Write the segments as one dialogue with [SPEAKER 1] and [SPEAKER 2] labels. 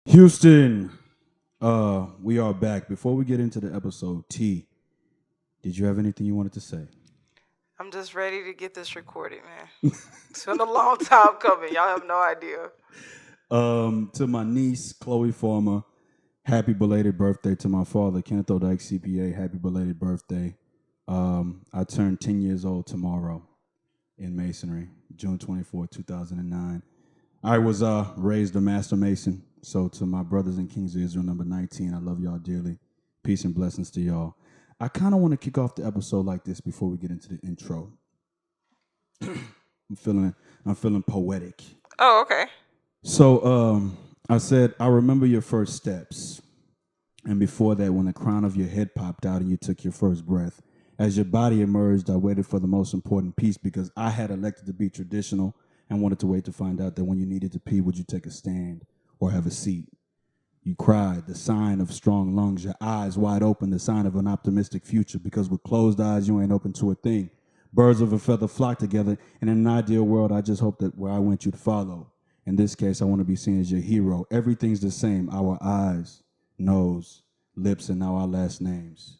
[SPEAKER 1] Houston, we are back. Before we get into the episode, T, did you have anything you wanted to say?
[SPEAKER 2] I'm just ready to get this recorded, man. It's been a long time coming. Y'all have no idea.
[SPEAKER 1] To my niece, Chloe Farmer, happy belated birthday. To my father, Kenneth Dike CPA, happy belated birthday. I turned 10 years old tomorrow in Masonry, June 24, 2009. I was raised a master mason. So to my brothers in Kings of Israel, number 19, I love y'all dearly. Peace and blessings to y'all. I kind of want to kick off the episode like this before we get into the intro. I'm feeling poetic.
[SPEAKER 2] Oh, okay.
[SPEAKER 1] So I said, I remember your first steps. And before that, when the crown of your head popped out and you took your first breath. As your body emerged, I waited for the most important piece because I had elected to be traditional and wanted to wait to find out that when you needed to pee, would you take a stand or have a seat? You cried, the sign of strong lungs, your eyes wide open, the sign of an optimistic future, because with closed eyes, you ain't open to a thing. Birds of a feather flock together, and in an ideal world, I just hope that where I went, you'd follow. In this case, I want to be seen as your hero. Everything's the same, our eyes, nose, lips, and now our last names.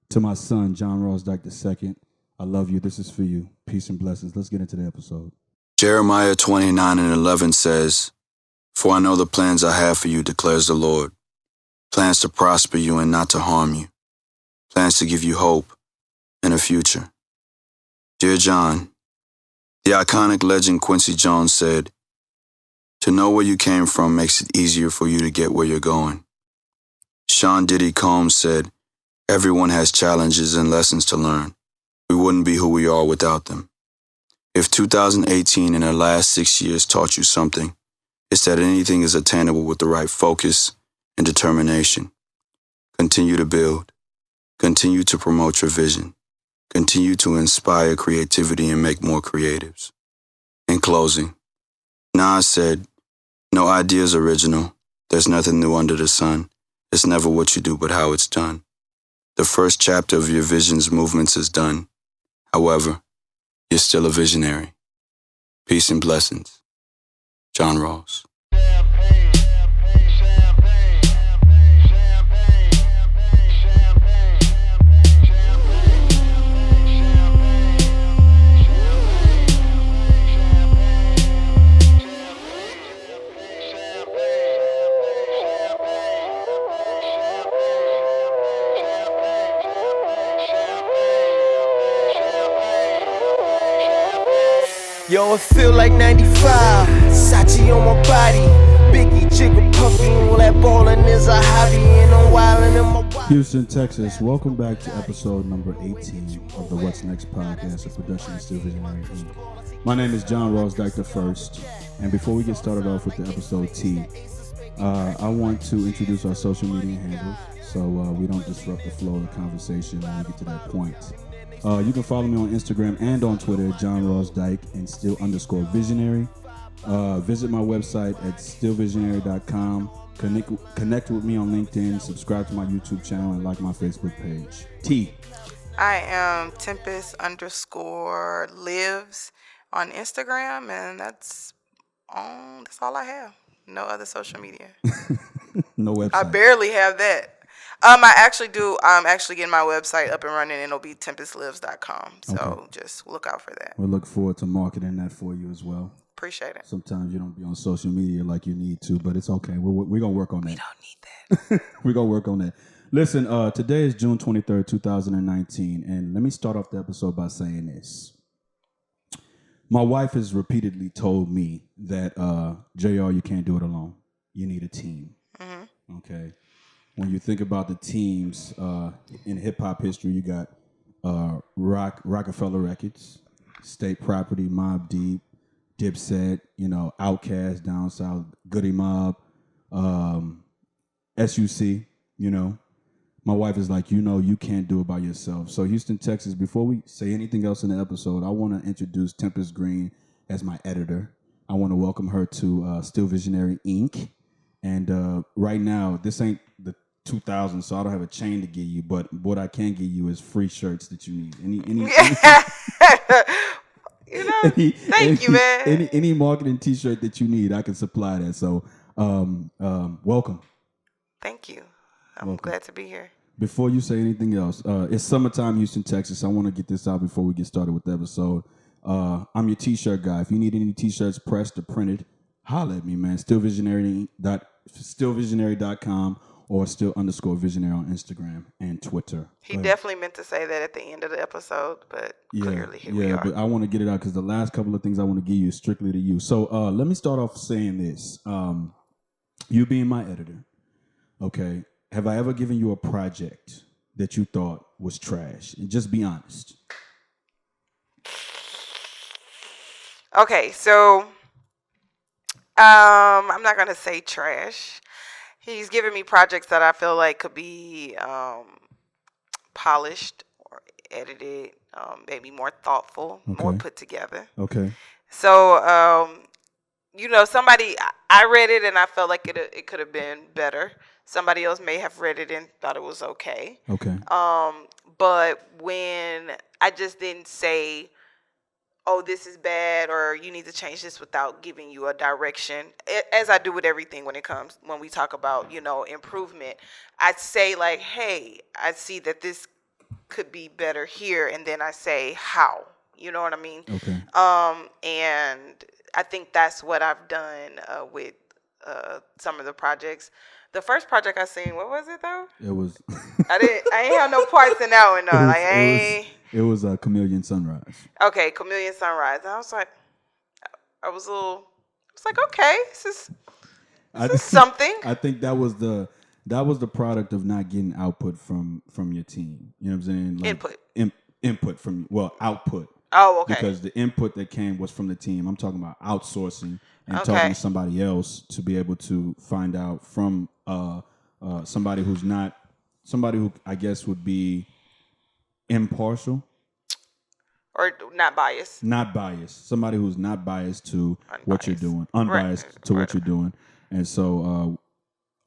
[SPEAKER 1] To my son, John Ross Dike II, I love you. This is for you. Peace and blessings. Let's get into the episode.
[SPEAKER 3] Jeremiah 29:11 says, "For I know the plans I have for you, declares the Lord. Plans to prosper you and not to harm you. Plans to give you hope and a future." Dear John, the iconic legend Quincy Jones said, "To know where you came from makes it easier for you to get where you're going." Sean Diddy Combs said, "Everyone has challenges and lessons to learn. We wouldn't be who we are without them." If 2018 and the last 6 years taught you something, it's that anything is attainable with the right focus and determination. Continue to build. Continue to promote your vision. Continue to inspire creativity and make more creatives. In closing, Nas said, "No idea is original. There's nothing new under the sun. It's never what you do, but how it's done. The first chapter of your vision's movements is done. However, you're still a visionary. Peace and blessings. John Ross."
[SPEAKER 4] Yo, it feel like 95, Sachi on my body, Biggie, Jigger, Puffy, all that ballin' is a hobby, and I'm wildin' in my body.
[SPEAKER 1] Houston, Texas, welcome back to episode number 18 of the What's Next podcast, a production of Still Visionary Inc. My name is John Ross Dike I, and before we get started off with the episode T, I want to introduce our social media handles so we don't disrupt the flow of the conversation when we get to that point. You can follow me on Instagram and on Twitter at John Ross Dike and still_visionary. Visit my website at stillvisionary.com. Connect with me on LinkedIn, subscribe to my YouTube channel, and like my Facebook page. T.
[SPEAKER 2] I am Tempestt_lives on Instagram, and that's all I have. No other social media.
[SPEAKER 1] No website.
[SPEAKER 2] I barely have that. I actually do. I'm actually getting my website up and running, and it'll be tempestlives.com. So
[SPEAKER 1] Okay.
[SPEAKER 2] Just look out for that.
[SPEAKER 1] We'll look forward to marketing that for you as well.
[SPEAKER 2] Appreciate it.
[SPEAKER 1] Sometimes you don't be on social media like you need to, but it's okay. We're going to work on that.
[SPEAKER 2] We don't need that.
[SPEAKER 1] We're going to work on that. Listen, today is June 23rd, 2019, and let me start off the episode by saying this. My wife has repeatedly told me that, JR, you can't do it alone. You need a team. Mm-hmm. Okay? When you think about the teams in hip-hop history, you got Rockefeller Records, State Property, Mobb Deep, Dipset, Outkast, Down South, Goody Mob, SUC, My wife is like, you can't do it by yourself. So Houston, Texas, before we say anything else in the episode, I want to introduce Tempestt Green as my editor. I want to welcome her to Still Visionary Inc. And right now, this ain't the 2000, so I don't have a chain to give you, but what I can give you is free shirts that you need.
[SPEAKER 2] Thank you, man.
[SPEAKER 1] Any marketing T-shirt that you need, I can supply that. So Welcome.
[SPEAKER 2] Thank you. I'm
[SPEAKER 1] Welcome.
[SPEAKER 2] glad to be here.
[SPEAKER 1] Before you say anything else, it's summertime, Houston, Texas. I want to get this out before we get started with the episode. I'm your T-shirt guy. If you need any T-shirts pressed or printed, holla at me, man. Stillvisionary.com or still_visionary on Instagram and Twitter.
[SPEAKER 2] He definitely meant to say that at the end of the episode, but clearly here we are.
[SPEAKER 1] But I want to get it out because the last couple of things I want to give you is strictly to you. So let me start off saying this. You being my editor, okay, have I ever given you a project that you thought was trash? And just be honest.
[SPEAKER 2] Okay, so I'm not going to say trash. He's giving me projects that I feel like could be polished or edited, maybe more thoughtful, more put together.
[SPEAKER 1] Okay.
[SPEAKER 2] So, somebody, I read it and I felt like it could have been better. Somebody else may have read it and thought it was okay.
[SPEAKER 1] Okay.
[SPEAKER 2] But when I just didn't say, oh, this is bad, or you need to change this without giving you a direction, as I do with everything when we talk about, improvement, I'd say like, hey, I see that this could be better here. And then I say how, you know what I mean?
[SPEAKER 1] Okay.
[SPEAKER 2] And I think that's what I've done with some of the projects. The first project I seen, what was it though?
[SPEAKER 1] It was.
[SPEAKER 2] I ain't have no parts in that one though.
[SPEAKER 1] It was a Chameleon Sunrise.
[SPEAKER 2] Okay, Chameleon Sunrise. And I was like, okay, this is something.
[SPEAKER 1] I think that was the product of not getting output from your team. You know what I'm saying? Like input from output.
[SPEAKER 2] Oh, okay.
[SPEAKER 1] Because the input that came was from the team. I'm talking about outsourcing and talking to somebody else to be able to find out from somebody who I guess would be impartial.
[SPEAKER 2] Or not biased.
[SPEAKER 1] Not biased. Somebody who's not biased to what you're doing. Unbiased to what you're doing. And so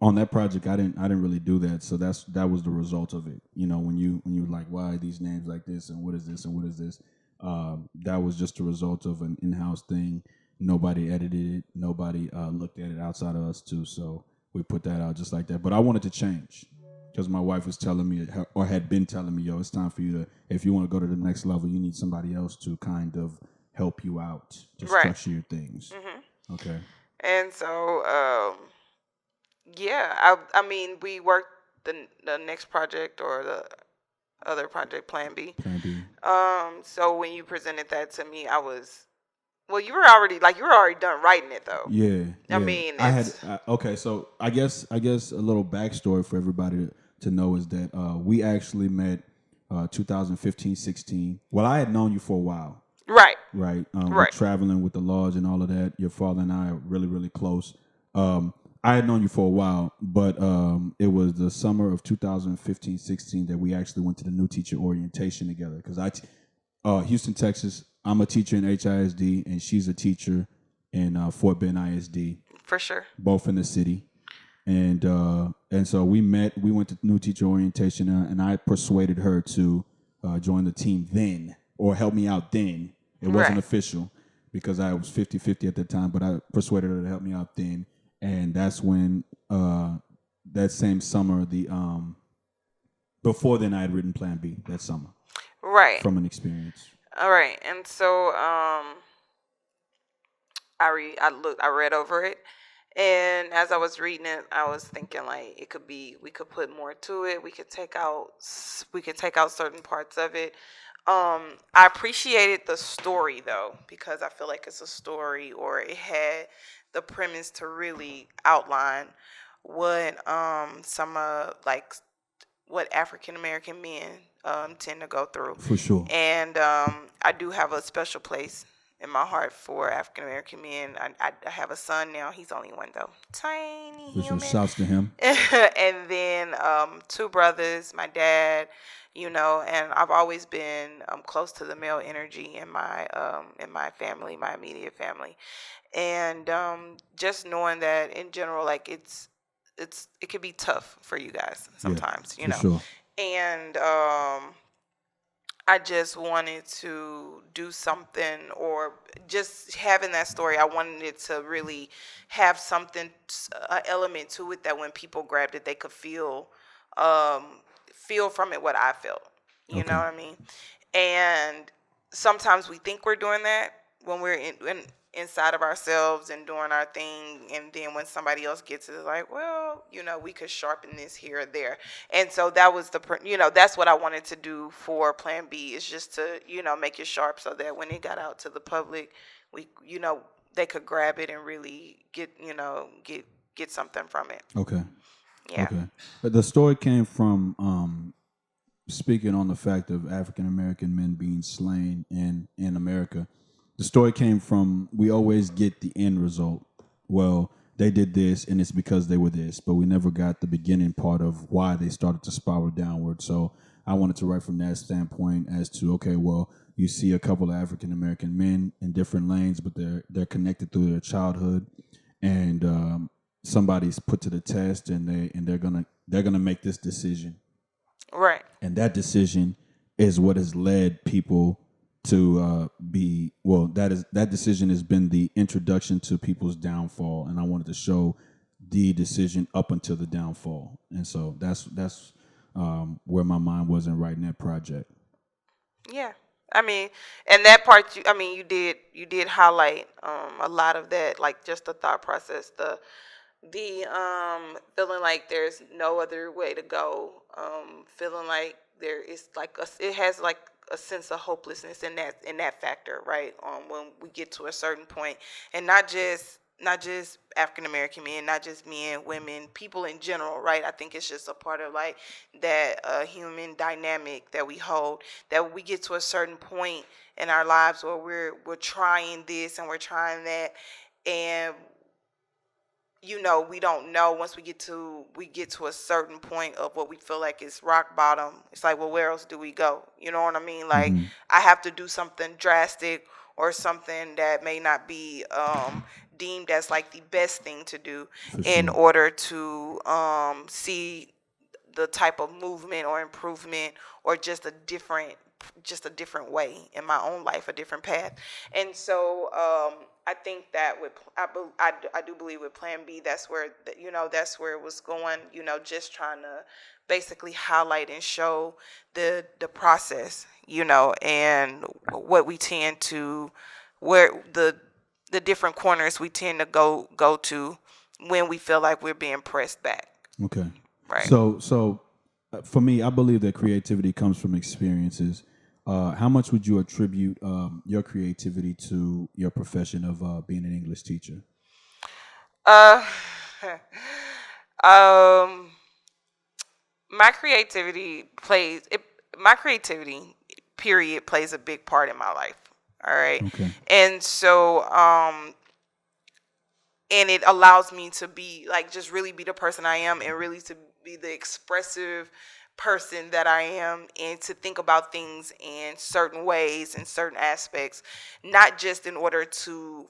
[SPEAKER 1] on that project, I didn't really do that. So that was the result of it. When you like, why are these names like this and what is this and what is this? That was just a result of an in-house thing. Nobody edited it. Nobody looked at it outside of us too. So we put that out just like that. But I wanted to change because my wife was telling me or had been telling me, it's time for you to, if you want to go to the next level, you need somebody else to kind of help you out to structure your things. Mm-hmm. Okay.
[SPEAKER 2] And so, I mean, we worked the next project or the other project, Plan B.
[SPEAKER 1] Plan B.
[SPEAKER 2] So when you presented that to me, you were already done writing it though.
[SPEAKER 1] Yeah.
[SPEAKER 2] I mean,
[SPEAKER 1] okay. So I guess a little backstory for everybody to know is that we actually met 2015-16. Well, I had known you for a while.
[SPEAKER 2] Right.
[SPEAKER 1] Right. We're traveling with the lodge and all of that. Your father and I are really, really close. I had known you for a while, but it was the summer of 2015-16 that we actually went to the new teacher orientation together. Because Houston, Texas, I'm a teacher in HISD, and she's a teacher in Fort Bend ISD.
[SPEAKER 2] For sure.
[SPEAKER 1] Both in the city. And so we met. We went to new teacher orientation, and I persuaded her to join the team then, or help me out then. It wasn't official because I was 50-50 at the time, but I persuaded her to help me out then. And that's when that same summer, before then I had written Plan B that summer.
[SPEAKER 2] Right.
[SPEAKER 1] From an experience.
[SPEAKER 2] All right. And so I read over it, and as I was reading it, I was thinking like we could put more to it. We could take out certain parts of it. I appreciated the story though, because I feel like it's a story, or it had the premise to really outline what what African American men tend to go through.
[SPEAKER 1] For sure.
[SPEAKER 2] And I do have a special place in my heart for African American men. I have a son now. He's only one though. Tiny
[SPEAKER 1] For
[SPEAKER 2] human.
[SPEAKER 1] sure. Shouts to him.
[SPEAKER 2] And then 2 brothers, my dad, and I've always been close to the male energy in my family, my immediate family. And just knowing that in general, like it could be tough for you guys sometimes,
[SPEAKER 1] for sure.
[SPEAKER 2] And I just wanted to do something, or just having that story, I wanted it to really have something, an element to it that when people grabbed it, they could um, feel from it what I felt. You know
[SPEAKER 1] Okay.
[SPEAKER 2] what I mean? And sometimes we think we're doing that when we're inside of ourselves and doing our thing, and then when somebody else gets it, it's like, well, we could sharpen this here or there. And so that was that's what I wanted to do for Plan B, is just to make it sharp so that when it got out to the public, we they could grab it and really get something from it.
[SPEAKER 1] Okay.
[SPEAKER 2] Yeah.
[SPEAKER 1] Okay. But the story came from speaking on the fact of African American men being slain in America. The story came from, we always get the end result. Well, they did this and it's because they were this, but we never got the beginning part of why they started to spiral downward. So I wanted to write from that standpoint as to, okay, well, you see a couple of African American men in different lanes, but they're connected through their childhood, and somebody's put to the test, and they're gonna make this decision.
[SPEAKER 2] Right.
[SPEAKER 1] And that decision is what has led people to that decision has been the introduction to people's downfall, and I wanted to show the decision up until the downfall. And so that's where my mind was in writing that project.
[SPEAKER 2] Yeah. I mean, and that part, you did highlight a lot of that, like just the thought process, the feeling like there's no other way to go, feeling like there is like it has like a sense of hopelessness in that factor, right? When we get to a certain point, and not just African American men, not just men, women, people in general, right? I think it's just a part of like that human dynamic that we hold, that we get to a certain point in our lives where we're trying this and we're trying that, and we don't know, once we get to a certain point of what we feel like is rock bottom. It's like, well, where else do we go? You know what I mean? Like,
[SPEAKER 1] Mm-hmm.
[SPEAKER 2] I have to do something drastic, or something that may not be deemed as like the best thing to do,
[SPEAKER 1] For
[SPEAKER 2] in
[SPEAKER 1] sure.
[SPEAKER 2] order to see the type of movement or improvement, or just a different way in my own life, a different path. And so I think that I do believe with Plan B, that's where it was going, just trying to basically highlight and show the process, and what we tend to, where the different corners we tend to go to when we feel like we're being pressed back.
[SPEAKER 1] Okay.
[SPEAKER 2] Right.
[SPEAKER 1] So for me, I believe that creativity comes from experiences. How much would you attribute your creativity to your profession of being an English teacher?
[SPEAKER 2] Uh, um, my creativity period plays a big part in my life. All right.
[SPEAKER 1] Okay.
[SPEAKER 2] And so, and it allows me to be like, just really be the person I am, and really to be the expressive person that I am, and to think about things in certain ways and certain aspects, not just in order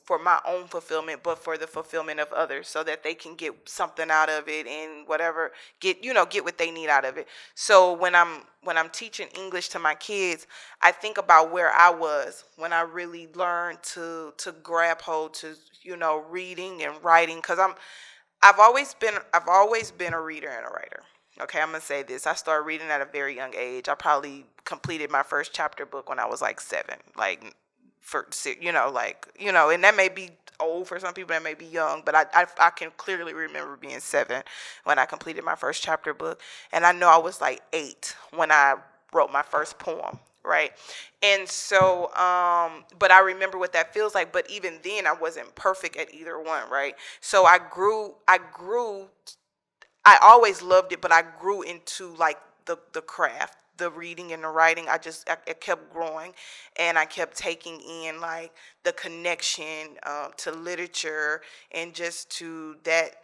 [SPEAKER 2] for my own fulfillment, but for the fulfillment of others, so that they can get something out of it, and whatever, get what they need out of it. So when I'm teaching English to my kids, I think about where I was when I really learned to grab hold to reading and writing, because I've always been a reader and a writer. Okay, I'm gonna say this. I started reading at a very young age. I probably completed my first chapter book when I was like 7. Like, and that may be old for some people, that may be young, but I can clearly remember being 7 when I completed my first chapter book, and I know I was like 8 when I wrote my first poem. Right. And so, but I remember what that feels like. But even then, I wasn't perfect at either one. Right. So I grew. I always loved it, but I grew into like the craft, the reading and the writing. I kept growing, and I kept taking in like the connection to literature, and just to that,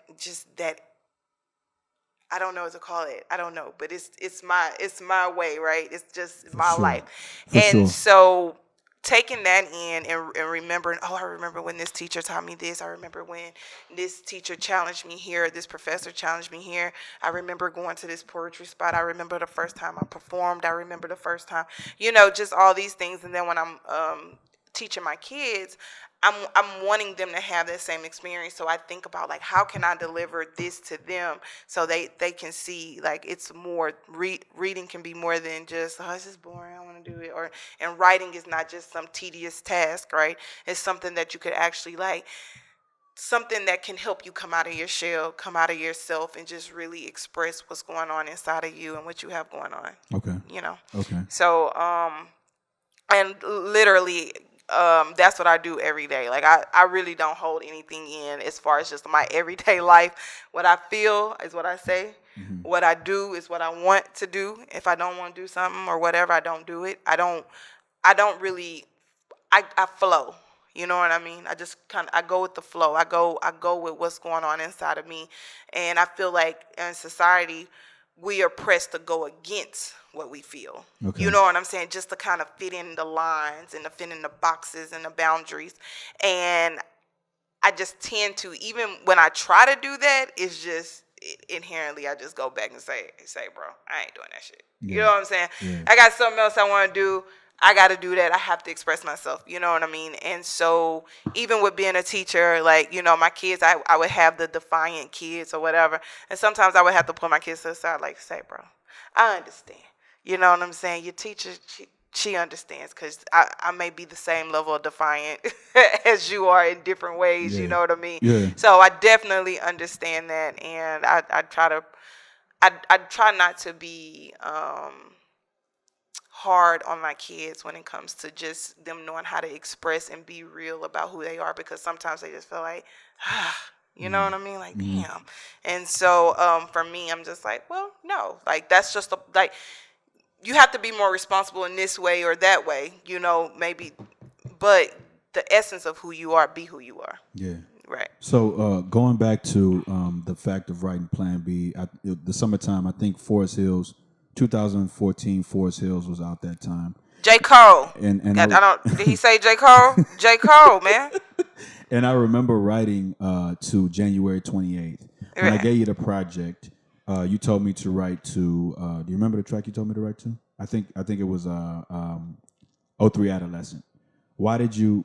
[SPEAKER 2] I don't know what to call it. I don't know, but it's my way, right? It's just
[SPEAKER 1] For
[SPEAKER 2] my
[SPEAKER 1] sure.
[SPEAKER 2] life.
[SPEAKER 1] For
[SPEAKER 2] And
[SPEAKER 1] sure.
[SPEAKER 2] so taking that in and remembering, oh, I remember when this teacher taught me this. I remember when this teacher challenged me here. This professor challenged me here. I remember going to this poetry spot. I remember the first time I performed. I remember the first time, just all these things. And then when I'm teaching my kids, I'm wanting them to have that same experience. So I think about, like, how can I deliver this to them so they can see, like, it's more, reading can be more than just, oh, this is boring, I want to do it. And writing is not just some tedious task, right? It's something that you could actually, like, something that can help you come out of your shell, come out of yourself, and just really express what's going on inside of you and what you have going on.
[SPEAKER 1] Okay. Okay.
[SPEAKER 2] So, and literally, that's what I do every day. Like, I really don't hold anything in as far as just my everyday life. What I feel is what I say. Mm-hmm. What I do is what I want to do. If I don't want to do something or whatever, I don't do it. I don't really, I flow. You know what I mean? I just I go with the flow. I go with what's going on inside of me. And I feel like in society, we are pressed to go against what we feel. Okay. You know what I'm saying? Just to kind of fit in the lines and to fit in the boxes and the boundaries. And I just tend to, even when I try to do that, it's just inherently I just go back and say, bro, I ain't doing that shit. Yeah. You know what I'm saying? Yeah. I got something else I want to do. I got to do that. I have to express myself. You know what I mean? And so even with being a teacher, like, my kids, I would have the defiant kids or whatever. And sometimes I would have to pull my kids to the side, like, say, bro, I understand. You know what I'm saying? Your teacher, she understands, because I may be the same level of defiant as you are in different ways. Yeah. You know what I mean? Yeah. So I definitely understand that. And I try not to be hard on my kids when it comes to just them knowing how to express and be real about who they are, because sometimes they just feel like, you know what I mean? Like, damn. And so for me, I'm just like, well, no, like, that's just like, you have to be more responsible in this way or that way, maybe, but the essence of who you are, be who you are. Yeah. Right.
[SPEAKER 1] So going back to the fact of writing Plan B, the summertime, I think 2014 Forest Hills was out that time.
[SPEAKER 2] J. Cole. And did he say J. Cole? J. Cole, man.
[SPEAKER 1] And I remember writing to January 28th. When I gave you the project, you told me to write to, do you remember the track you told me to write to? I think it was 03 Adolescent. Why did you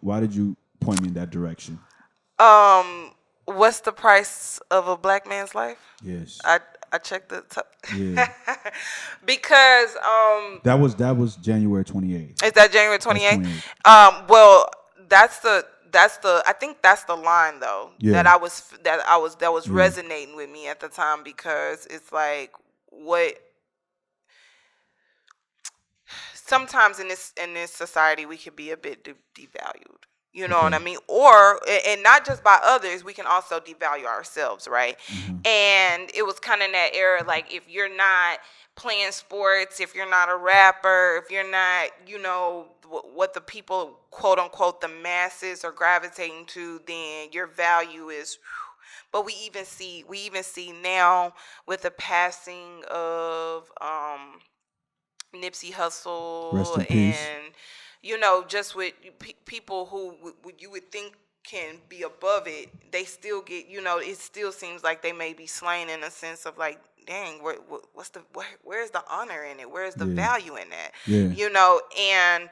[SPEAKER 1] point me in that direction?
[SPEAKER 2] What's the price of a black man's life?
[SPEAKER 1] Yes.
[SPEAKER 2] I checked the
[SPEAKER 1] yeah.
[SPEAKER 2] Because
[SPEAKER 1] that was January 28th.
[SPEAKER 2] Is that January 28th? Well, that's the I think that's the line though. Yeah. that was resonating with me at the time, because it's like, what sometimes in this society we can be a bit devalued. You know what I mean? And not just by others, we can also devalue ourselves, right? Mm-hmm. And it was kind of in that era, like, if you're not playing sports, if you're not a rapper, if you're not, what the people, quote unquote, the masses are gravitating to, then your value is. But we even see now with the passing of Nipsey Hussle,
[SPEAKER 1] rest in peace.
[SPEAKER 2] And just with people who you would think can be above it, they still get, it still seems like they may be slain in a sense of like, dang, where's the honor in it? Where's the value in that? Yeah. And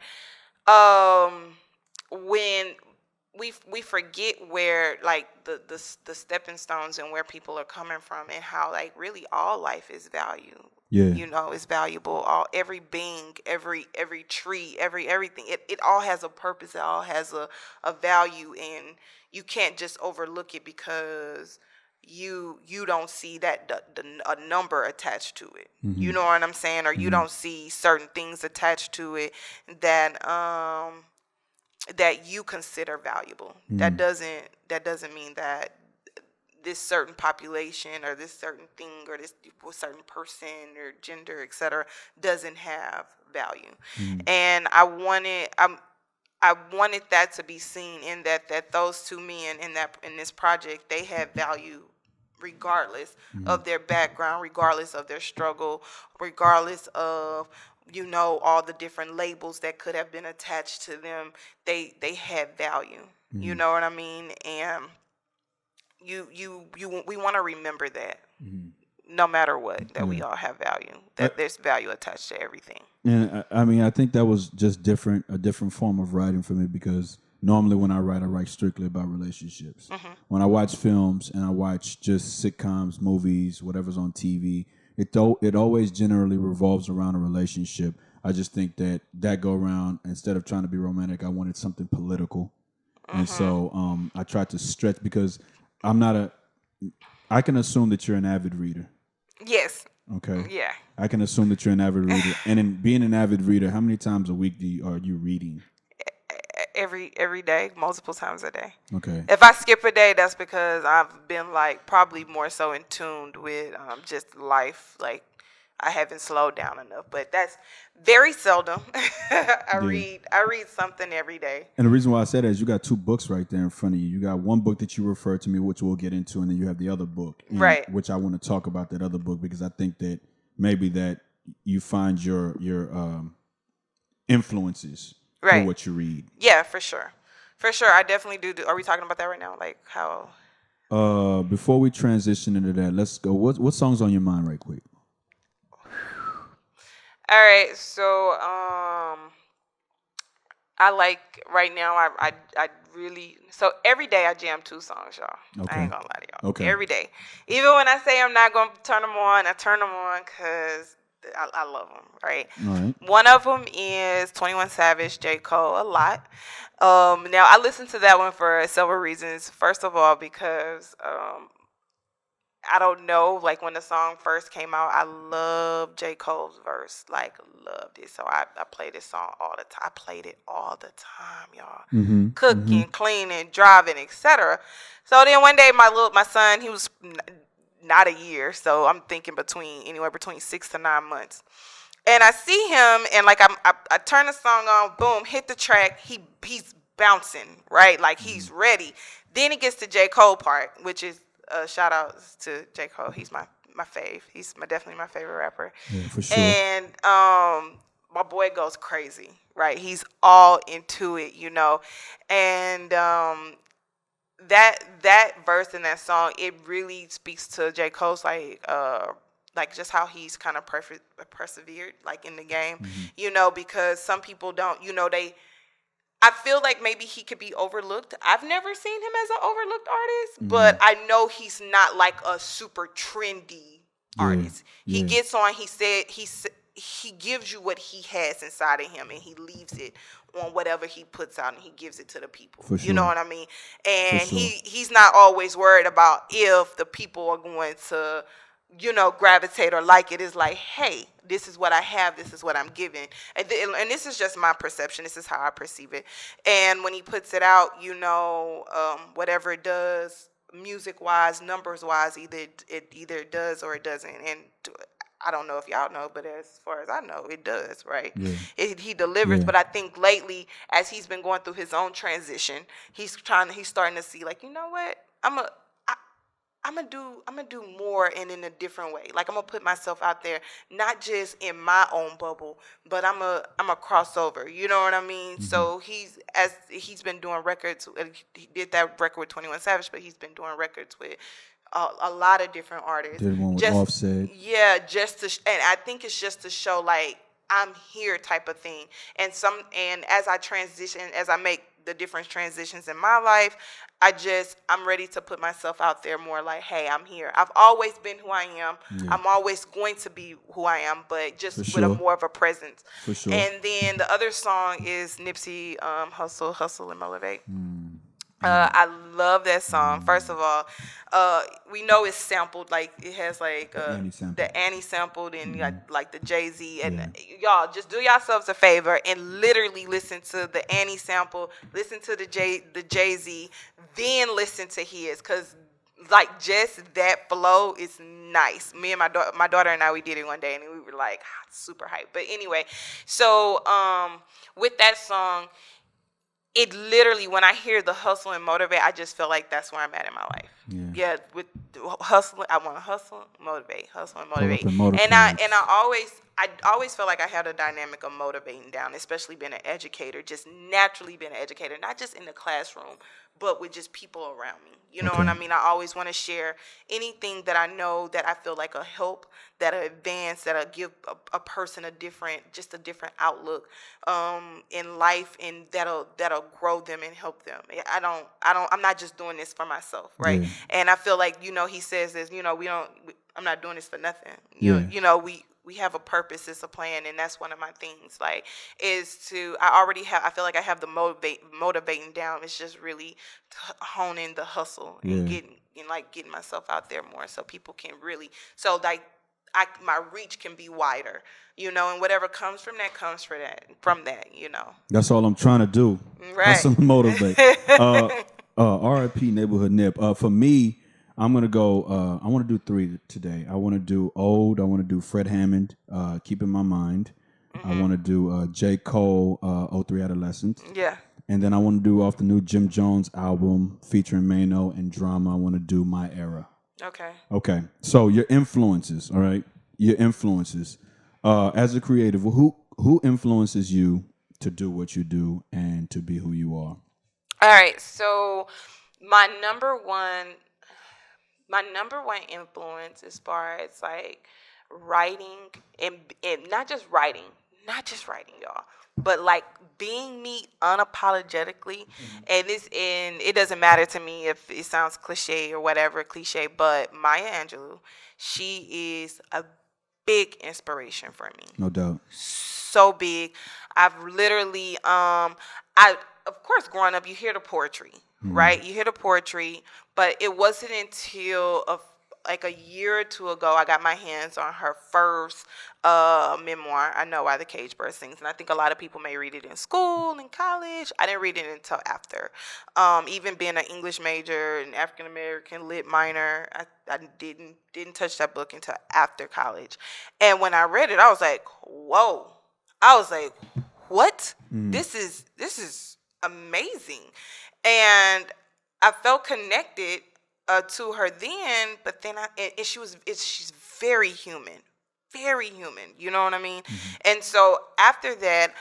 [SPEAKER 2] when we forget where, like, the stepping stones and where people are coming from, and how, like, really all life is value. Yeah. It's valuable. Every being, every tree, everything. It all has a purpose. It all has a value, and you can't just overlook it because you don't see that a number attached to it. Mm-hmm. You know what I'm saying? Or you don't see certain things attached to it that you consider valuable. Mm-hmm. That doesn't mean that this certain population or this certain thing or this certain person or gender, etc., doesn't have value. Mm. And I wanted that to be seen in that those two men in this project, they had value regardless of their background, regardless of their struggle, regardless of all the different labels that could have been attached to them, they had value. You know what I mean? And we want to remember that. No matter what, that we all have value, that there's value attached to everything.
[SPEAKER 1] And I mean, I think that was just a different form of writing for me, because normally when I write strictly about relationships. When I watch films and I watch just sitcoms, movies, whatever's on TV, it always generally revolves around a relationship. I just think that go around, instead of trying to be romantic, I wanted something political. And so I tried to stretch, because I can assume that you're an avid reader.
[SPEAKER 2] Yes.
[SPEAKER 1] Okay.
[SPEAKER 2] Yeah.
[SPEAKER 1] I can assume that you're an avid reader. And in being an avid reader, how many times a week are you reading?
[SPEAKER 2] Every day, multiple times a day.
[SPEAKER 1] Okay.
[SPEAKER 2] If I skip a day, that's because I've been like probably more so in tune with just life. Like I haven't slowed down enough, but that's very seldom. I read something every day.
[SPEAKER 1] And the reason why I said that is you got two books right there in front of you. You got one book that you referred to me, which we'll get into, and then you have the other book, which I want to talk about that other book, because I think that maybe that you find your influences for what you read.
[SPEAKER 2] Yeah, for sure. For sure, I definitely do. Are we talking about that right now? Like how?
[SPEAKER 1] Before we transition into that, let's go. What song's on your mind right quick?
[SPEAKER 2] All right, so I like right now. I really, so every day I jam 2 songs, y'all.
[SPEAKER 1] Okay.
[SPEAKER 2] I ain't gonna lie to y'all.
[SPEAKER 1] Okay.
[SPEAKER 2] Every day, even when I say I'm not gonna turn them on, I turn them on because I love them. Right.
[SPEAKER 1] All right.
[SPEAKER 2] One of them is 21 Savage, J. Cole, a lot. Now I listened to that one for several reasons. First of all, because I don't know, like when the song first came out, I loved J. Cole's verse, like loved it. So I play this song all the time. I played it all the time, y'all. Cooking, cleaning, driving, etc. So then one day my son, he was not a year, so I'm thinking anywhere between 6 to 9 months. And I see him, and like I turn the song on, boom, hit the track. He's bouncing, right? Like he's ready. Then he gets to J. Cole part, which is shout outs to J. Cole. He's my fave. He's definitely my favorite rapper.
[SPEAKER 1] Yeah, for sure.
[SPEAKER 2] And my boy goes crazy, right? He's all into it, And that verse in that song, it really speaks to J. Cole's like just how he's kind of persevered like in the game, because some people don't, I feel like maybe he could be overlooked. I've never seen him as an overlooked artist, but I know he's not like a super trendy artist. He gets on, he gives you what he has inside of him, and he leaves it on whatever he puts out, and he gives it to the people.
[SPEAKER 1] For sure.
[SPEAKER 2] You know what I mean? And he's not always worried about if the people are going to, gravitate or like it. Is like, hey, this is what I have. This is what I'm giving. And this is just my perception. This is how I perceive it. And when he puts it out, whatever it does, music-wise, numbers-wise, it either does or it doesn't. And I don't know if y'all know, but as far as I know, it does, right? Yeah. He delivers. Yeah. But I think lately, as he's been going through his own transition, he's starting to see, like, you know what? I'm gonna do more and in a different way. Like I'm gonna put myself out there, not just in my own bubble, but I'm a crossover. You know what I mean? Mm-hmm. So he's been doing records. He did that record with 21 Savage, but he's been doing records with a lot of different artists.
[SPEAKER 1] Did one with Offset.
[SPEAKER 2] Yeah, and I think it's just to show like I'm here type of thing. And as I transition, as I make the different transitions in my life, I'm ready to put myself out there more like, hey, I'm here. I've always been who I am. Yeah. I'm always going to be who I am, but just with a more of a presence.
[SPEAKER 1] For sure.
[SPEAKER 2] And then the other song is Nipsey, Hustle and Motivate. I love that song. First of all, we know it's sampled, like it has like the Annie sampled and you got like the Jay-Z, and y'all just do yourselves a favor and literally listen to the Annie sample, listen to the Jay-Z, then listen to his, because like just that flow is nice. Me and my daughter and I, we did it one day and we were like super hyped. But anyway, so with that song, it literally, when I hear the hustle and motivate, I just feel like that's where I'm at in my life. Yeah, with hustling, I want to hustle, motivate, and I I always feel like I had a dynamic of motivating down, especially being an educator, just naturally being an educator, not just in the classroom, but with just people around me. You know what I mean? I always want to share anything that I know that I feel like will help, that'll advance, that'll give a person a different outlook in life, and that'll grow them and help them. I'm not just doing this for myself, right?
[SPEAKER 1] Yeah.
[SPEAKER 2] And I feel like, he says this, I'm not doing this for nothing. We have a purpose, it's a plan, and that's one of my things. Like, I feel like I have the motivating down. It's just really honing the hustle and getting myself out there more, so people can really, my reach can be wider, and whatever comes from that comes from that.
[SPEAKER 1] That's all I'm trying to do.
[SPEAKER 2] Right.
[SPEAKER 1] Hustle and motivate. R.I.P. Neighborhood Nip. For me, I'm going to go, I want to do 3 today. I want to do Old. I want to do Fred Hammond, Keep in My Mind. I want to do J. Cole, 03 Adolescent.
[SPEAKER 2] Yeah.
[SPEAKER 1] And then I want to do off the new Jim Jones album featuring Mano and Drama. I want to do My Era. Okay. So your influences, all right? Your influences. As a creative, who influences you to do what you do and to be who you are?
[SPEAKER 2] All right. So my number one influence, as far as like writing, and not just writing, y'all, but like being me unapologetically. And it doesn't matter to me if it sounds cliche or whatever, but Maya Angelou, she is a big inspiration for me.
[SPEAKER 1] No doubt.
[SPEAKER 2] So big. I've literally of course, growing up, you hear the poetry, right? You hear the poetry, but it wasn't until like a year or 2 ago I got my hands on her first memoir, I Know Why the Cage Bird Sings. And I think a lot of people may read it in school, in college. I didn't read it until after. Even being an English major and African American lit minor, I didn't touch that book until after college. And when I read it, I was like, whoa. I was like, what? This is amazing. And I felt connected to her then, but then she's very human. You know what I mean? And so after that,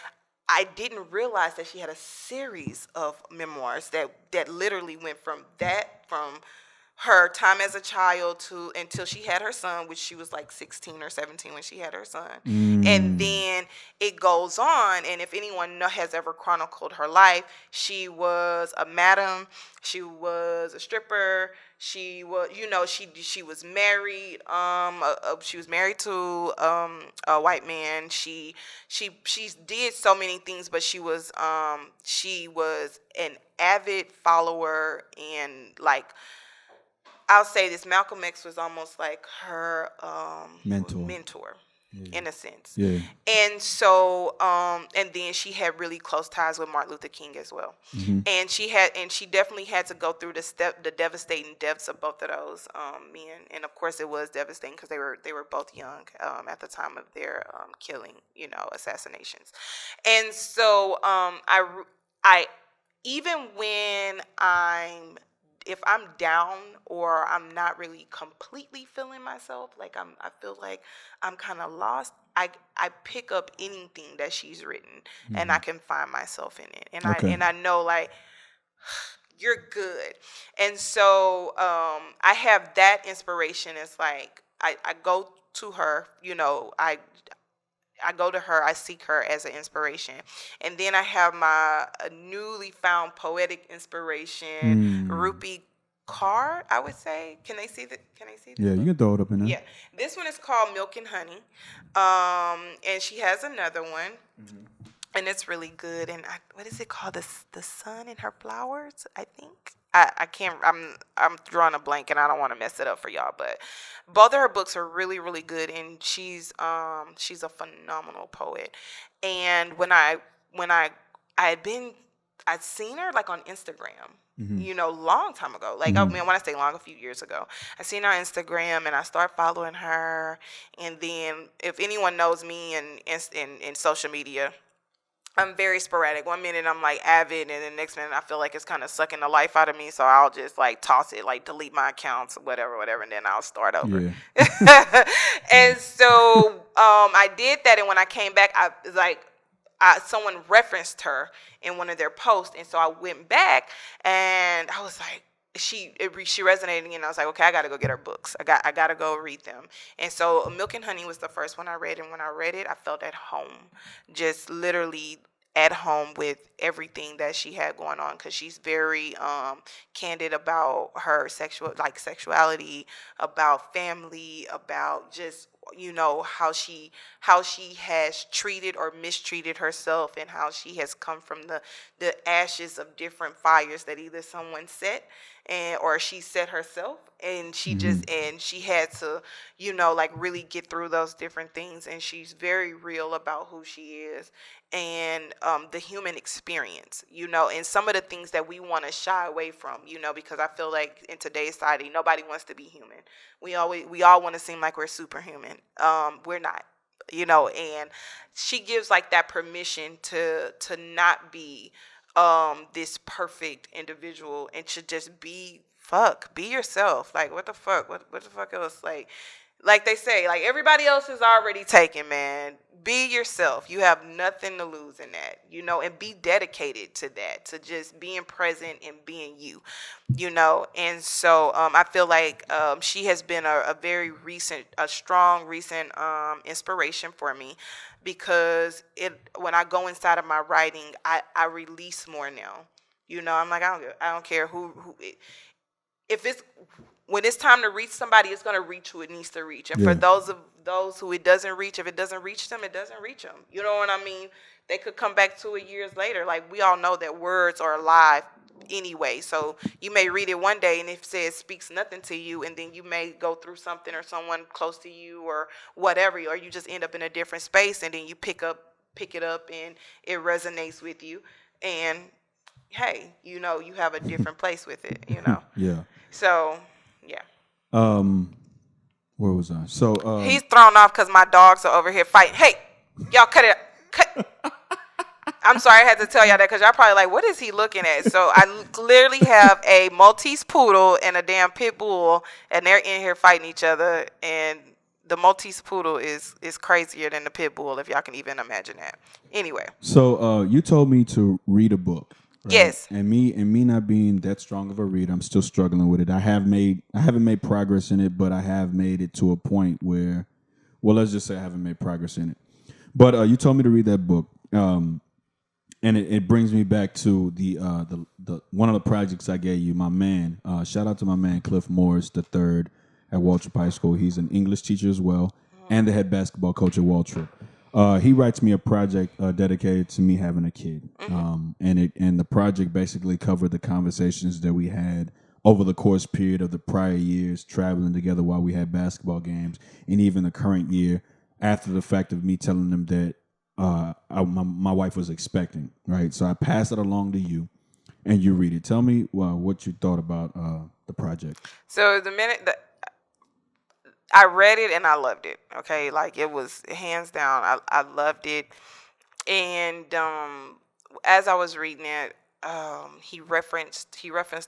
[SPEAKER 2] I didn't realize that she had a series of memoirs that literally went from her time as a child to until she had her son, which she was like 16 or 17 when she had her son. And then it goes on, and if anyone has ever chronicled her life, she was a madam, she was a stripper, she was, she was married. She was married to a white man. She did so many things, but she was an avid follower, and like, I'll say this, Malcolm X was almost like her mentor. In a sense. Yeah. And so, and then she had really close ties with Martin Luther King as well. And she definitely had to go through the devastating deaths of both of those men. And of course it was devastating because they were both young at the time of their killing, assassinations. And so, I even when if I'm down or I'm not really completely feeling myself, like I feel like I'm kind of lost, I pick up anything that she's written and I can find myself in it. And I know, like, you're good. And so I have that inspiration. It's like I go to her, I go to her, I seek her as an inspiration. And then I have my newly found poetic inspiration, Rupi Kaur, I would say. Can I see this?
[SPEAKER 1] Yeah, you can throw it up in there.
[SPEAKER 2] Yeah. This one is called Milk and Honey. And she has another one. And it's really good. And what is it called? The Sun and Her Flowers, I think. I can't, I'm drawing a blank and I don't want to mess it up for y'all, but both of her books are really, really good, and she's a phenomenal poet. And when I'd seen her like on Instagram, long time ago. Like, I mean, when I say long, a few years ago, I seen her on Instagram and I started following her. And then if anyone knows me in social media, I'm very sporadic. One minute I'm like avid, and the next minute I feel like it's kind of sucking the life out of me. So I'll just like toss it, like delete my accounts, whatever, and then I'll start over.
[SPEAKER 1] Yeah.
[SPEAKER 2] And so I did that, and when I came back, I was like, someone referenced her in one of their posts, and so I went back, and I was like, she resonated, and I was like, okay, I got to go get her books. I got to go read them. And so Milk and Honey was the first one I read, and when I read it, I felt at home, just literally at home with everything that she had going on, because she's very candid about her sexuality, about family, about just how she has treated or mistreated herself, and how she has come from the ashes of different fires that either someone set or she set herself, and she she had to like really get through those different things, and she's very real about who she is and the human experience, and some of the things that we want to shy away from, because I feel like in today's society nobody wants to be human. We all want to seem like we're superhuman. We're not, and she gives like that permission to not be this perfect individual, and to just be yourself. Like what the fuck else, like they say, like everybody else is already taken, man. Be yourself. You have nothing to lose in that, and be dedicated to that, to just being present and being you, And so I feel like she has been a strong recent inspiration for me, because when I go inside of my writing, I release more now. I'm like, I don't care who if it's when it's time to reach somebody, it's going to reach who it needs to reach. And for those who it doesn't reach, if it doesn't reach them, it doesn't reach them. You know what I mean? They could come back to it years later. Like, we all know that words are alive anyway. So you may read it one day, and if it speaks nothing to you, and then you may go through something or someone close to you or whatever, or you just end up in a different space, and then you pick it up and it resonates with you. And hey, you have a different place with it,
[SPEAKER 1] Yeah.
[SPEAKER 2] So, yeah.
[SPEAKER 1] Where was I? So
[SPEAKER 2] he's thrown off because my dogs are over here fighting. Hey, y'all cut it. Cut. I'm sorry I had to tell y'all that, because y'all probably like, what is he looking at? So I clearly have a Maltese poodle and a damn pit bull, and they're in here fighting each other. And the Maltese poodle is crazier than the pit bull, if y'all can even imagine that. Anyway.
[SPEAKER 1] So you told me to read a book. Right?
[SPEAKER 2] Yes.
[SPEAKER 1] And me not being that strong of a reader, I'm still struggling with it. I haven't made progress in it, but I have made it to a point where, well, let's just say I haven't made progress in it. But you told me to read that book, and it brings me back to the one of the projects I gave you. My man, shout out to my man Cliff Morris III at Waltrip High School. He's an English teacher as well, and the head basketball coach at Waltrip. He writes me a project dedicated to me having a kid, and the project basically covered the conversations that we had over the course period of the prior years, traveling together while we had basketball games, and even the current year after the fact of me telling them that my wife was expecting. Right, so I pass it along to you, and you read it. Tell me what you thought about the project.
[SPEAKER 2] So the minute that I read it and I loved it. Okay, like it was hands down. I loved it, and as I was reading it, he referenced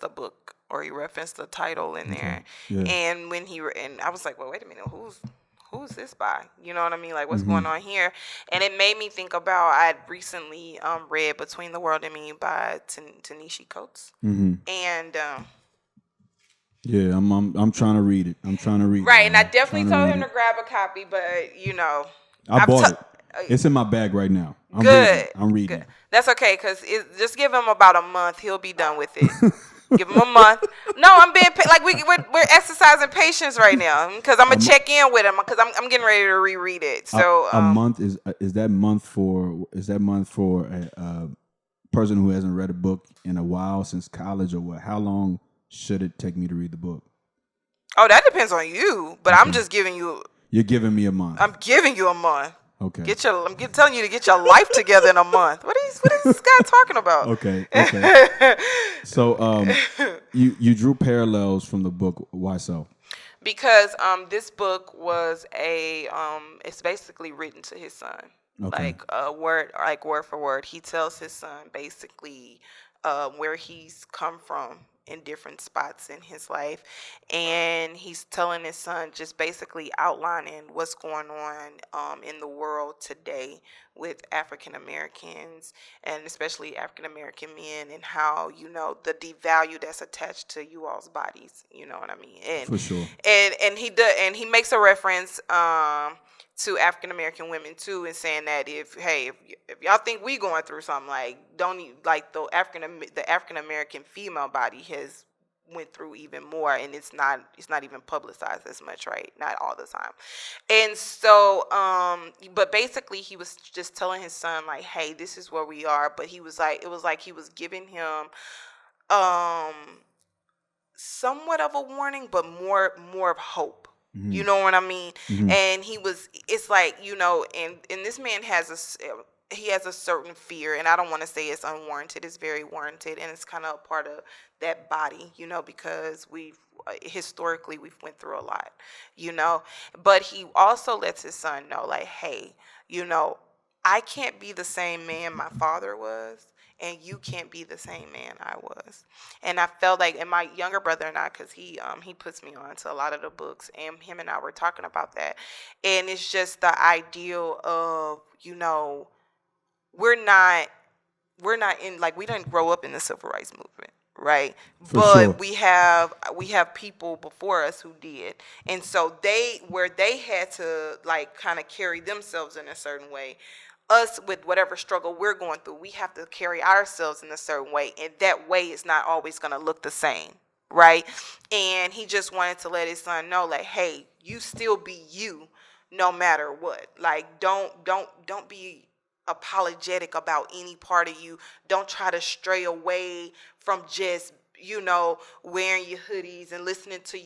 [SPEAKER 2] a book, or he referenced the title in there, and when and I was like, well, wait a minute, who's this by? You know what I mean? Like, what's going on here? And it made me think about, I'd recently read Between the World and Me by Ta-Nehisi Coates, and.
[SPEAKER 1] Yeah, I'm trying to read it.
[SPEAKER 2] Right, and I definitely told him to grab a copy, but
[SPEAKER 1] I bought it. It's in my bag right now. I'm reading.
[SPEAKER 2] Good. That's okay, because just give him about a month. He'll be done with it. Give him a month. No, I'm being like we're exercising patience right now, because I'm gonna check in with him, because I'm getting ready to reread it. So
[SPEAKER 1] a month is that month for a person who hasn't read a book in a while, since college, or what? How long should it take me to read the book?
[SPEAKER 2] Oh, that depends on you. But okay. I'm just giving you.
[SPEAKER 1] You're giving me a month.
[SPEAKER 2] I'm giving you a month.
[SPEAKER 1] Okay.
[SPEAKER 2] I'm telling you to get your life together in a month. What is this guy talking about?
[SPEAKER 1] Okay. So, you drew parallels from the book. Why so?
[SPEAKER 2] Because this book was it's basically written to his son.
[SPEAKER 1] Okay.
[SPEAKER 2] word for word. He tells his son basically where he's come from in different spots in his life, and he's telling his son, just basically outlining what's going on in the world today with African Americans, and especially African American men, and how, the devalue that's attached to you all's bodies. You know what I mean?
[SPEAKER 1] For sure.
[SPEAKER 2] And he does, and he makes a reference to African American women too, and saying that if y'all think we going through something, like, don't you, like, the African American female body has went through even more, and it's not even publicized as much, right? Not all the time. And so but basically he was just telling his son, like, hey, this is where we are. But he was like, it was like he was giving him um somewhat of a warning, but more of hope.
[SPEAKER 1] Mm-hmm.
[SPEAKER 2] You know what I mean?
[SPEAKER 1] Mm-hmm.
[SPEAKER 2] And it's like, and this man he has a certain fear, and I don't want to say it's unwarranted. It's very warranted, and it's kind of a part of that body, because historically we've went through a lot, But he also lets his son know, like, hey, I can't be the same man my father was, and you can't be the same man I was. And I felt like, and my younger brother and I, because he puts me on to a lot of the books, and him and I were talking about that. And it's just the ideal of, we're not in, like, we didn't grow up in the civil rights movement, right? But
[SPEAKER 1] sure.
[SPEAKER 2] we have people before us who did. And so where they had to, like, kind of carry themselves in a certain way, us, with whatever struggle we're going through, we have to carry ourselves in a certain way, and that way is not always going to look the same, right? And he just wanted to let his son know, like, hey, you still be you no matter what. Like, don't be apologetic about any part of you. Don't try to stray away from just wearing your hoodies and listening to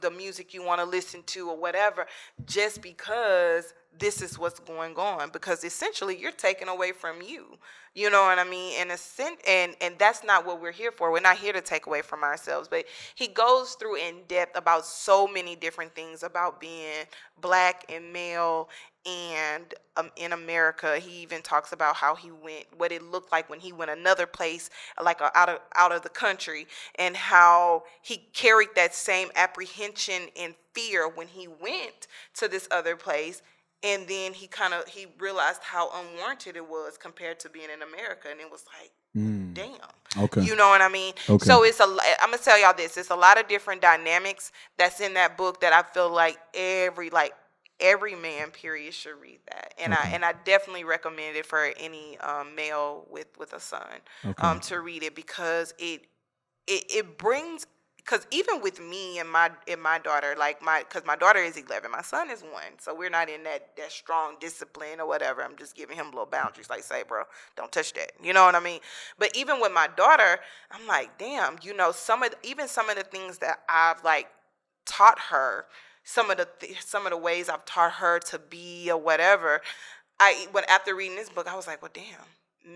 [SPEAKER 2] the music you want to listen to, or whatever, just because this is what's going on, because essentially you're taken away from you. You know what I mean? And that's not what we're here for. We're not here to take away from ourselves. But he goes through in depth about so many different things about being black and male, and in America. He even talks about how he went, what it looked like when he went another place, like out of the country, and how he carried that same apprehension and fear when he went to this other place. And then he realized how unwarranted it was compared to being in America, and it was like, damn.
[SPEAKER 1] Okay.
[SPEAKER 2] You know what I mean?
[SPEAKER 1] Okay.
[SPEAKER 2] So I'm gonna tell y'all this. It's a lot of different dynamics that's in that book that I feel like every man, period, should read that. And
[SPEAKER 1] Okay.
[SPEAKER 2] I definitely recommend it for any male with a son,
[SPEAKER 1] Okay.
[SPEAKER 2] to read it, because it brings. Because even with me and my daughter, like, because my daughter is 11, my son is 1, so we're not in that strong discipline or whatever. I'm just giving him little boundaries, like, say, bro, don't touch that. You know what I mean? But even with my daughter, I'm like, damn, some of the things that I've, like, taught her, some of the ways I've taught her to be or whatever. After reading this book, I was like, well, damn,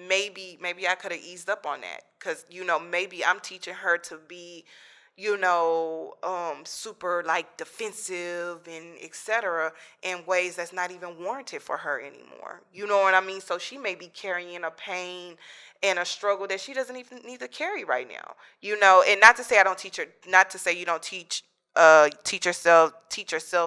[SPEAKER 2] maybe I could have eased up on that, because maybe I'm teaching her to be, super, like, defensive and etc. in ways that's not even warranted for her anymore. You know what I mean? So she may be carrying a pain and a struggle that she doesn't even need to carry right now. And not to say I don't teach her, not to say you don't teach yourself,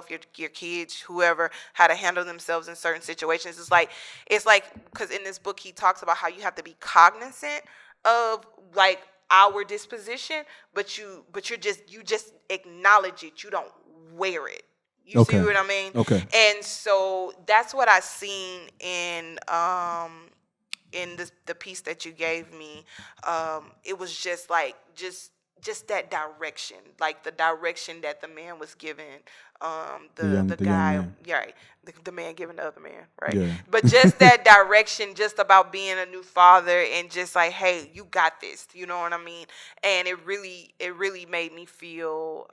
[SPEAKER 2] your kids, whoever, how to handle themselves in certain situations. It's like because in this book he talks about how you have to be cognizant of, like, our disposition, but you just acknowledge it. You don't wear it. You
[SPEAKER 1] Okay.
[SPEAKER 2] see what I mean?
[SPEAKER 1] Okay.
[SPEAKER 2] And so that's what I seen in the piece that you gave me. It was just like just that direction, like the direction that the man was given. The guy,
[SPEAKER 1] man.
[SPEAKER 2] yeah, right, the man giving the other man, right?
[SPEAKER 1] Yeah.
[SPEAKER 2] But just that direction, just about being a new father, and just like, hey, you got this. You know what I mean? And it really made me feel.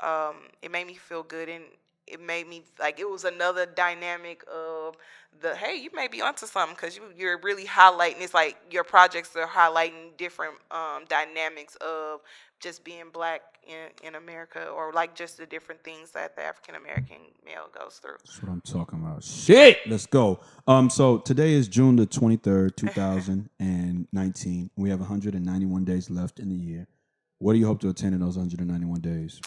[SPEAKER 2] It made me feel good, and it made me like it was another dynamic of the, hey, you may be onto something, because you're really highlighting. It's like your projects are highlighting different dynamics of just being black in America, or like just the different things that the African American male goes through.
[SPEAKER 1] That's what I'm talking about. Shit, let's go. So today is June the 23rd, 2019. We have 191 days left in the year. What do you hope to attain in those 191 days?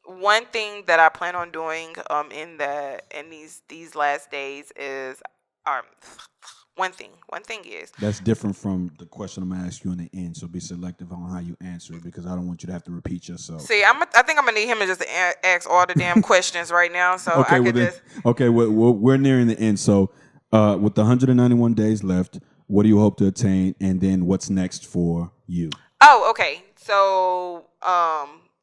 [SPEAKER 2] One thing that I plan on doing in these last days is one thing is
[SPEAKER 1] that's different from the question I'm gonna ask you in the end. So be selective on how you answer it, because I don't want you to have to repeat yourself.
[SPEAKER 2] See, I think I'm gonna need him to just ask all the damn questions right now, so
[SPEAKER 1] okay,
[SPEAKER 2] I could just.
[SPEAKER 1] Okay, we're nearing the end. So, with the 191 days left, what do you hope to attain, and then what's next for you?
[SPEAKER 2] Oh, okay. So,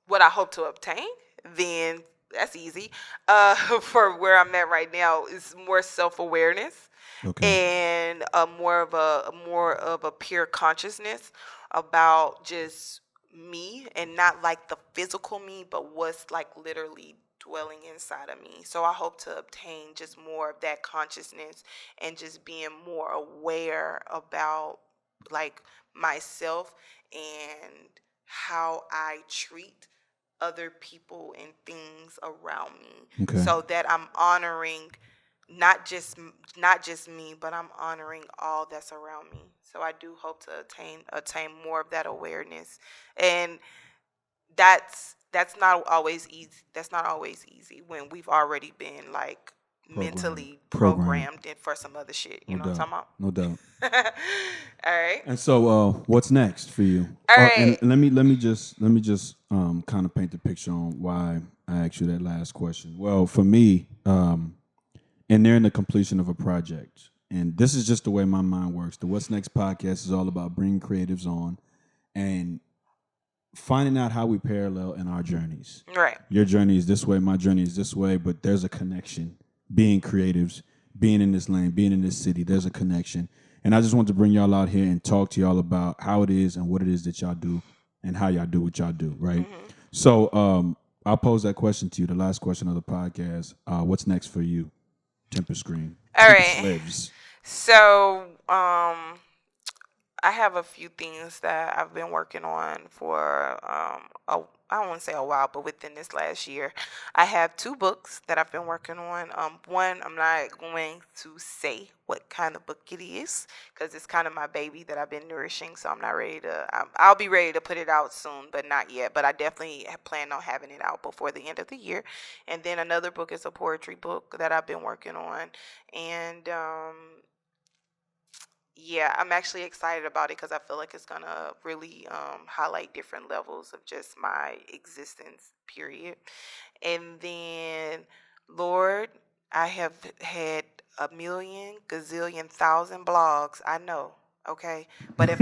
[SPEAKER 2] what I hope to obtain, then that's easy. For where I'm at right now is more self-awareness. Okay. And more of a pure consciousness about just me, and not like the physical me, but what's like literally dwelling inside of me. So I hope to obtain just more of that consciousness, and just being more aware about like myself and how I treat other people and things around me. Okay. So that I'm honoring not just me, but I'm honoring all that's around me. So I do hope to attain more of that awareness, and that's not always easy. That's not always easy when we've already been like mentally programmed in for some other shit. You know what I'm talking about?
[SPEAKER 1] No doubt.
[SPEAKER 2] All right.
[SPEAKER 1] And so, what's next for you?
[SPEAKER 2] All right.
[SPEAKER 1] And let me just kind of paint the picture on why I asked you that last question. Well, for me, and they're in the completion of a project. And this is just the way my mind works. The What's Next podcast is all about bringing creatives on and finding out how we parallel in our journeys.
[SPEAKER 2] Right.
[SPEAKER 1] Your journey is this way, my journey is this way, but there's a connection. Being creatives, being in this lane, being in this city, there's a connection. And I just want to bring y'all out here and talk to y'all about how it is and what it is that y'all do and how y'all do what y'all do, right? Mm-hmm. So I'll pose that question to you, the last question of the podcast. What's next for you? Tempestt Green.
[SPEAKER 2] All right. Lives. So, I have a few things that I've been working on for I don't want to say a while, but within this last year. I have 2 books that I've been working on. One, I'm not going to say what kind of book it is, because it's kind of my baby that I've been nourishing. So I'm not ready to. I'll be ready to put it out soon, but not yet. But I definitely plan on having it out before the end of the year. And then another book is a poetry book that I've been working on, and yeah, I'm actually excited about it because I feel like it's going to really highlight different levels of just my existence, period. And then, Lord, I have had a million, gazillion, thousand blogs. I know, okay? But if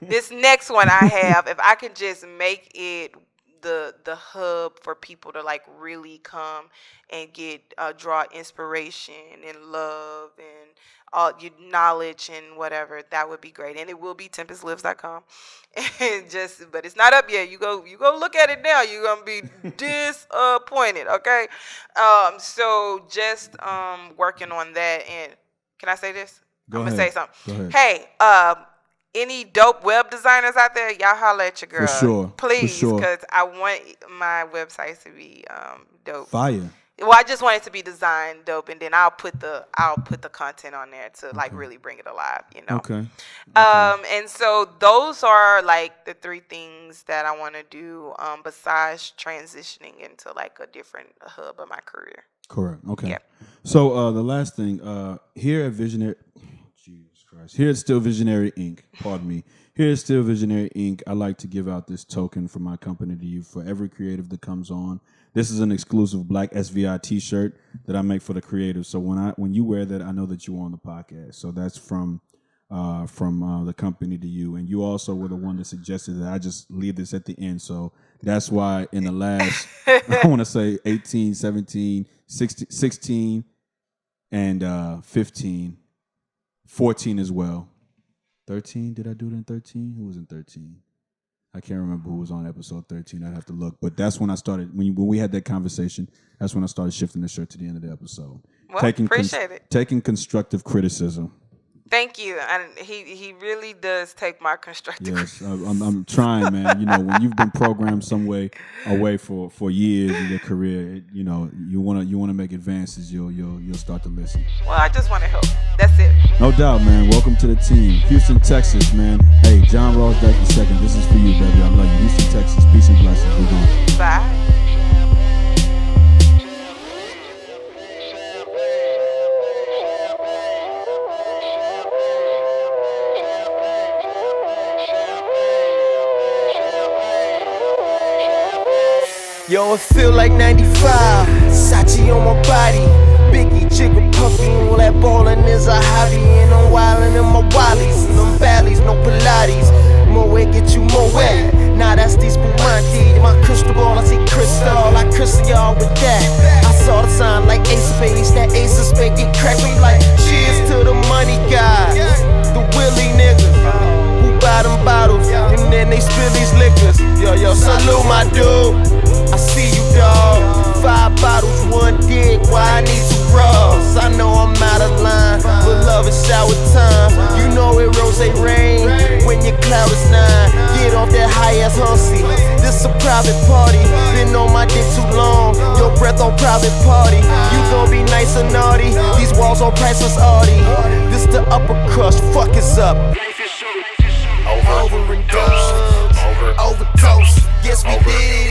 [SPEAKER 2] this next one I have, if I can just make it the hub for people to like really come and get draw inspiration and love and all your knowledge and whatever, that would be great. And it will be tempestlives.com. And but it's not up yet. You go look at it now. You're gonna be disappointed. Okay. So just working on that. And can I say this? I'm gonna say something. Hey, any dope web designers out there, y'all holler at your girl.
[SPEAKER 1] For sure.
[SPEAKER 2] Please, because I want my websites to be dope.
[SPEAKER 1] Fire.
[SPEAKER 2] Well, I just want it to be designed dope, and then I'll put the content on there to like really bring it alive, you know.
[SPEAKER 1] Okay.
[SPEAKER 2] And so those are like the 3 things that I want to do besides transitioning into like a different hub of my career.
[SPEAKER 1] Correct. Okay. Yeah. So the last thing here at Visionary. Jesus Christ. Here at Still Visionary Inc. Pardon me. Here at Still Visionary Inc. I like to give out this token from my company to you for every creative that comes on. This is an exclusive black SVI T-shirt that I make for the creatives. So when you wear that, I know that you were on the podcast. So that's from the company to you. And you also were the one that suggested that I just leave this at the end. So that's why in the last, I want to say 18, 17, 16, and 15, 14 as well. 13? Did I do it in 13? Who was in 13? I can't remember who was on episode 13. I'd have to look. But that's when I started. When we had that conversation, that's when I started shifting the shirt to the end of the episode.
[SPEAKER 2] Well, appreciate it.
[SPEAKER 1] Taking constructive criticism.
[SPEAKER 2] Thank you. And he really does take my constructive.
[SPEAKER 1] Yes, I'm trying, man. You know, when you've been programmed some way away for years in your career, you know, you wanna make advances. You'll start to listen.
[SPEAKER 2] Well, I just want to help. That's it.
[SPEAKER 1] No doubt, man. Welcome to the team, Houston, Texas, man. Hey, John Ross Dike II. This is for you, baby. I love you, Houston, Texas. Peace and blessings. We're going.
[SPEAKER 2] Bye.
[SPEAKER 4] Yo, it feel like 95, Sachi on my body, Biggie, Jigger, Puffy, all that ballin' is a hobby. And I'm wildin' in my wallies, and them valleys, no Pilates. More way get you more wet, nah that's these Spumante. My crystal ball, I see crystal, I crystal y'all with that. I saw the sign like Ace of Spades, that Ace of Spades get cracked. I'm like, cheers to the money guys, the Willie niggas who buy them bottles, and then they spill these liquors. Yo, salute my dude, I see you, dawg. 5 bottles, 1 dick, why I need 2 bras? I know I'm out of line, but love is shower time. You know it rose rain when your cloud is 9. Get off that high-ass hussy, this a private party. Been on my dick too long, your breath on private party. You gon' be nice or naughty, these walls on priceless Audi. This the upper crust, fuck is up. Over and done, overdose. Guess we did it.